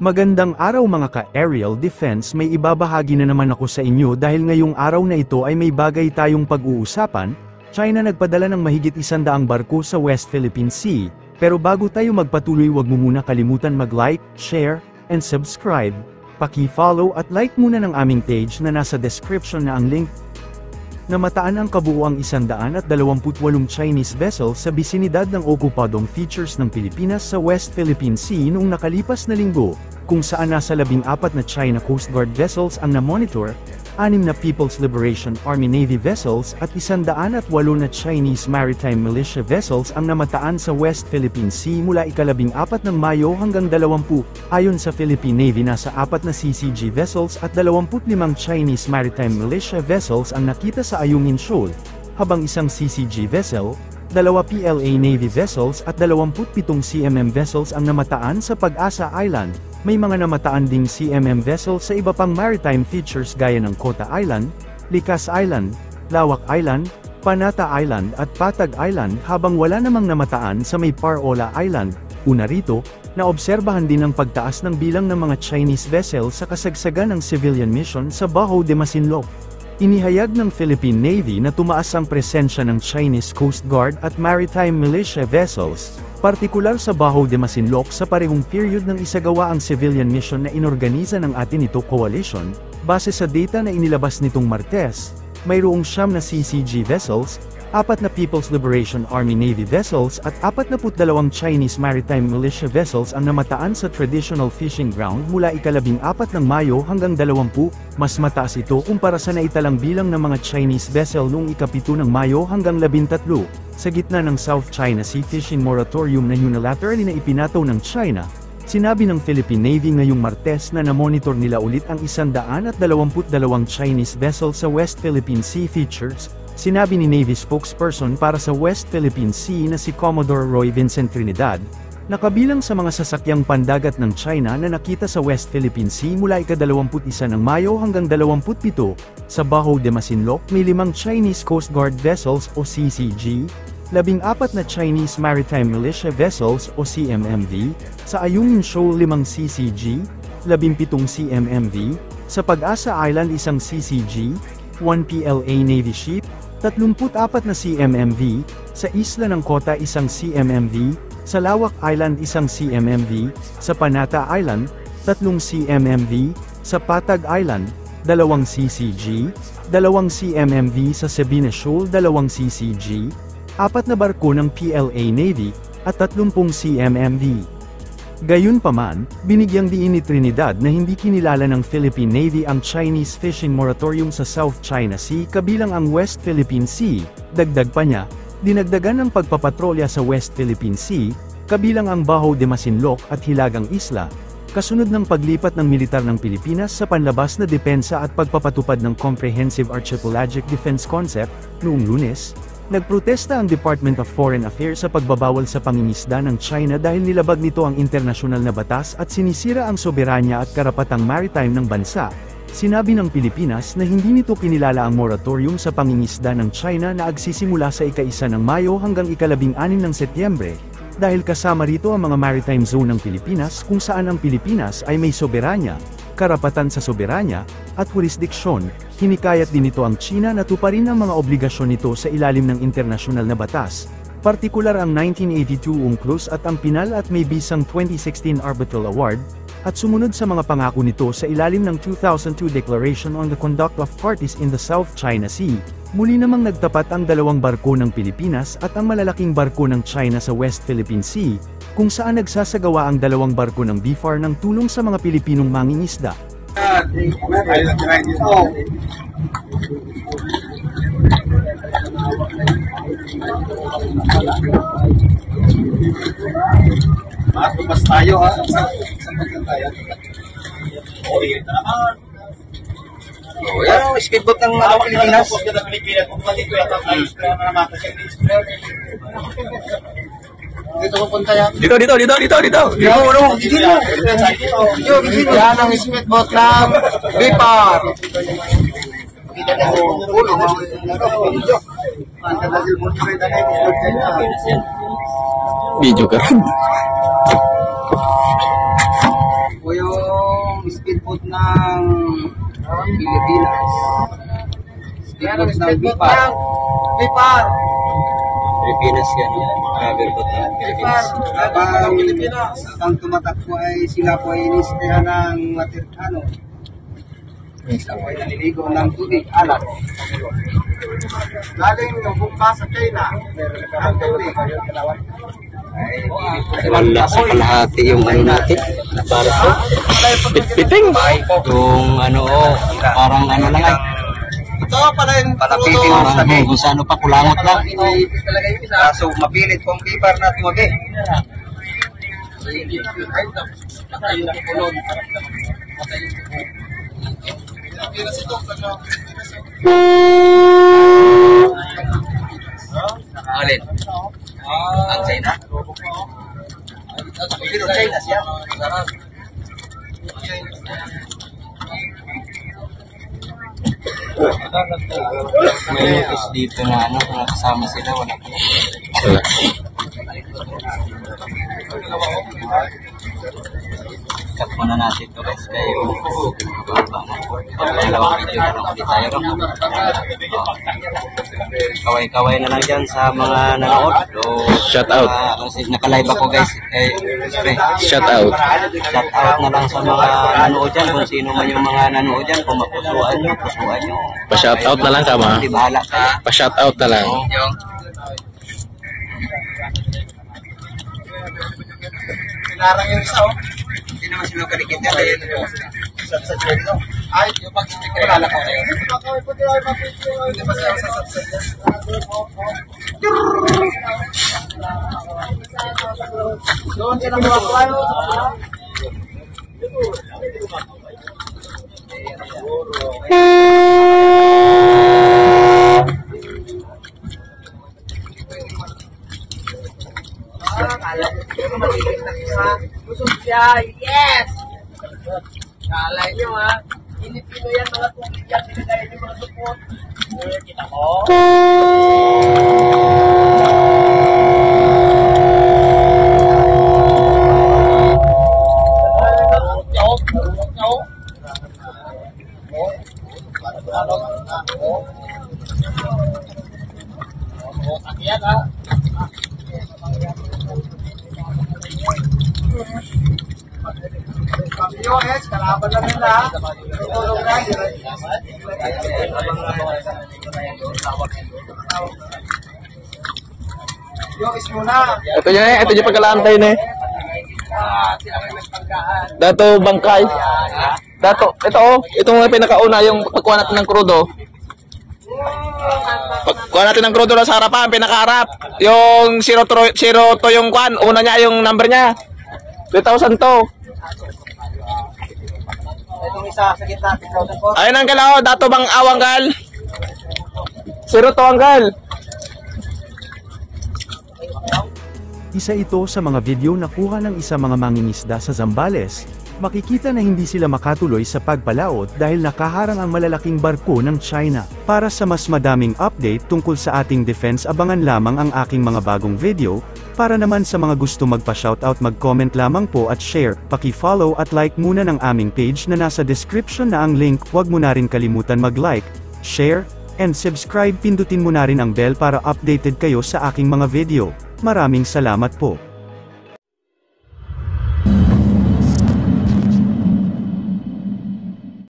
Magandang araw mga ka-aerial defense, may ibabahagi na naman ako sa inyo dahil ngayong araw na ito ay may bagay tayong pag-uusapan. China nagpadala ng mahigit 100 barko sa West Philippine Sea, pero bago tayo magpatuloy wag mo muna kalimutan mag-like, share, and subscribe. Paki-follow at like muna ng aming page na nasa description na ang link. Namataan ang kabuuang 128 Chinese vessels sa bisinidad ng okupadong features ng Pilipinas sa West Philippine Sea noong nakalipas na linggo, kung saan nasa 14 na China Coast Guard vessels ang na-monitor, 6 na People's Liberation Army Navy vessels at 108 na Chinese Maritime Militia vessels ang namataan sa West Philippine Sea mula ika-14 ng Mayo hanggang 20. Ayon sa Philippine Navy, nasa 4 na CCG vessels at 25 Chinese Maritime Militia vessels ang nakita sa Ayungin Shoal, habang isang CCG vessel, 2 PLA Navy vessels at 27 CMM vessels ang namataan sa Pag-asa Island. May mga namataan ding CMM vessels sa iba pang maritime features gaya ng Kota Island, Likas Island, Lawak Island, Panata Island at Patag Island, habang wala namang namataan sa may Parola Island. Una rito, naobserbahan din ang pagtaas ng bilang ng mga Chinese vessels sa kasagsagan ng civilian mission sa Baho de Masinloc. Inihayag ng Philippine Navy na tumaas ang presensya ng Chinese Coast Guard at Maritime Militia vessels, partikular sa Baho de Masinloc sa parehong period ng isagawa ang civilian mission na inorganiza ng Atenito Coalition. Base sa data na inilabas nitong Martes, mayroong 9 na CCG vessels, 4 na People's Liberation Army Navy vessels at 42 Chinese Maritime Militia vessels ang namataan sa traditional fishing ground mula ika-14 ng Mayo hanggang 20. Mas mataas ito kumpara sa naitalang bilang ng mga Chinese vessel noong ika-7 ng Mayo hanggang 13. Sa gitna ng South China Sea Fishing Moratorium na unilaterally na ipinataw ng China, sinabi ng Philippine Navy ngayong Martes na namonitor nila ulit ang 122 Chinese vessels sa West Philippine Sea features. Sinabi ni Navy spokesperson para sa West Philippine Sea na si Commodore Roy Vincent Trinidad, na kabilang sa mga sasakyang pandagat ng China na nakita sa West Philippine Sea mula ika-21 ng Mayo hanggang 27, sa Baho de Masinloc may 5 Chinese Coast Guard vessels o CCG, 14 na Chinese Maritime Militia vessels o CMMV, sa Ayungin Shoal 5 CCG, 17 CMMV, sa Pag-asa Island 1 CCG, 1 PLA Navy ship, 34 na CMMV, sa Isla ng Kota 1 CMMV, sa Lawak Island 1 CMMV, sa Panata Island, 3 CMMV, sa Patag Island, 2 CCG, 2 CMMV sa Sabina Shoal 2 CCG, 4 na barko ng PLA Navy, at 30 CMMV. Gayunpaman, binigyang diin ni Trinidad na hindi kinilala ng Philippine Navy ang Chinese fishing moratorium sa South China Sea kabilang ang West Philippine Sea. Dagdag pa niya, dinagdagan ng pagpapatrolya sa West Philippine Sea, kabilang ang Baho de Masinloc at Hilagang Isla, kasunod ng paglipat ng militar ng Pilipinas sa panlabas na depensa at pagpapatupad ng Comprehensive Archipelagic Defense Concept. Noong Lunes, nagprotesta ang Department of Foreign Affairs sa pagbabawal sa pangingisda ng China dahil nilabag nito ang internasyonal na batas at sinisira ang soberanya at karapatang maritime ng bansa. Sinabi ng Pilipinas na hindi nito kinilala ang moratorium sa pangingisda ng China na agsisimula sa ika-1 ng Mayo hanggang ika-16 ng Setyembre, dahil kasama rito ang mga maritime zone ng Pilipinas kung saan ang Pilipinas ay may soberanya, karapatan sa soberanya, at jurisdiksyon. Hinikayat din nito ang China na tuparin ang mga obligasyon nito sa ilalim ng internasyonal na batas, partikular ang 1982 UNCLOS at ang Pinal at may bisang 2016 Arbitral Award, at sumunod sa mga pangako nito sa ilalim ng 2002 Declaration on the Conduct of Parties in the South China Sea. Muli namang nagtapat ang 2 barko ng Pilipinas at ang malalaking barko ng China sa West Philippine Sea, kung saan nagsasagawa ang 2 barko ng BFAR ng tulong sa mga Pilipinong mangingisda. Mas tayo ha, saan tayo? Oh, yan ang skateboard ng Pilipinas. Dito pupunta yan. Dito. Yan ang skateboard ng BFAR. Video ka. speedboat ng Pilipinas. Speedboat ng Bipar. Pilipinas yan. Speedboat ng Pilipinas. Ang tumatakbo ay sila po ay inistehan ng waterkano. Sila po ay naliligo ng tubig, alat. Galing bumba sa China. Ang tubig. Wala sa kalahati yung ano natin. Para po. Pitpiting. Yung ano, parang ano lang ay. Ito pala yung Palapitin mo sa kung sa ano pa, kulangot lang. So, mapilit kong paper na tumagi. Alin? Ang China? Pero China siya. May notice dito na ano, kung nakasama sila, wala pa. Cut muna natin ito guys, kaya dalawang video na lang ulit tayo. Kaway-kaway na lang dyan sa mga nanood. Shout out. Naka-live ako guys. Shout out. Shout out na lang sa mga nanood dyan. Kung sino man yung mga nanood dyan, kung mapusuan nyo, pusuan nyo. Pa-shout out na lang ka ma. Hindi bahala kayo. Pa-shout out na lang. Pinarang yung isa, oh. Hindi naman sila kalikit yan. Sa dito. Ay, yung pag-kilala ko ngayon. Hindi ba sila sa doon sila mga plano. Busog siya, yes! Kala nyo ha, Pilipino yan, mga tubig yan, pinagayan yung mga support. Kita ko. Kalaban lang nila. Tulong na. Yung is muna. Ito yung pagkalaantay na eh. Dato bangkay. Dato, ito oh. Ito nga pinakauna yung pagkuha natin ng crudo. Pagkuha natin ng crudo na sa harapan, pinakaharap. Yung 02 yung kwan, una niya yung number niya. 3,000 to. Itong isa sa gitna, 3,000 po. Ayun ang galaw, dato bang awanggal. 02 anggal. Isa ito sa mga video na kuha ng isa mga mangingisda sa Zambales. Makikita na hindi sila makatuloy sa pagpalaot dahil nakaharang ang malalaking barko ng China. Para sa mas madaming update tungkol sa ating defense, abangan lamang ang aking mga bagong video. Para naman sa mga gusto magpa-shoutout, mag-comment lamang po at share, paki-follow at like muna ng aming page na nasa description na ang link. Huwag mo na rin kalimutan mag-like, share, and subscribe. Pindutin mo na rin ang bell para updated kayo sa aking mga video. Maraming salamat po.